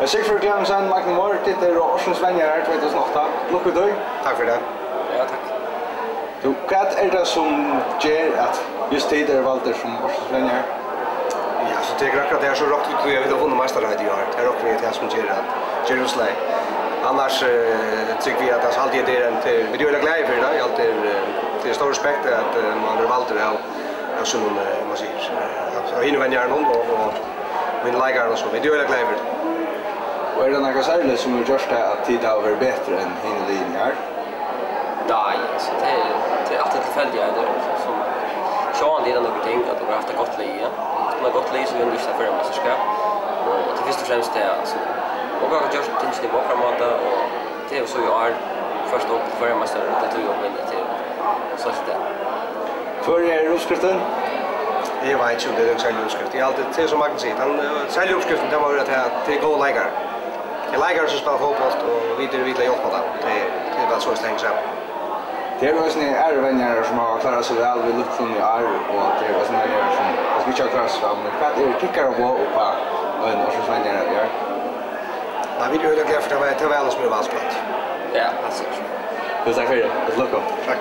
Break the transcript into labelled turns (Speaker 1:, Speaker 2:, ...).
Speaker 1: Sigfrid Clemmensen, Magnum Moore, titel Årsens Venjar 2008. Lykke til.
Speaker 2: Takk for det.
Speaker 3: Ja, takk.
Speaker 1: Du, hva det som gjør at just tid valgt som Årsens Venjar?
Speaker 2: Ja, så det akkurat det så rått ut vi har vunnet mesterhet i år. Det rått vi det som gjør at Jerusalem. Annars tycker vi att det alltid är en vi gör det glädje för det. Det är stor respekt att man har valt det av som man säger. Jag hinner vänja någon och min lägare och så. Vi gör det glädje för det.
Speaker 1: Och är det något särskilt som har gjort att tid har varit bättre än hinner linjer?
Speaker 3: Nej, så det är alltid tillfälligt som Sean det är något ting att du har haft ett gott liv. Man har gott liv så vi undrar för mästerskap. Och till först och främst det alltså och jag har gjort det i bakra mata och det är så jag är först upp för mästare det tog jag med till så att det.
Speaker 1: För är uppskriften?
Speaker 2: Jag vet inte om det är en sälj uppskrift. Det är alltid det som Magnus säger. Sälj uppskriften det var att det är god lägare. Det är lägare som spelar fotboll och vi vill hjälpa dem. Det är väl så det hänger samman.
Speaker 1: Det är väl såna ärvänjare som har klarat sig väl vid luften i arv och det är väl såna vänjare som inte har klarat sig väl. Men vad är det kickar att gå upp på en Årsens gör?
Speaker 2: Nej, vi gör det glädje för det var alla som är vanskligt.
Speaker 3: Ja, alltså.
Speaker 1: Tack för det. Tack.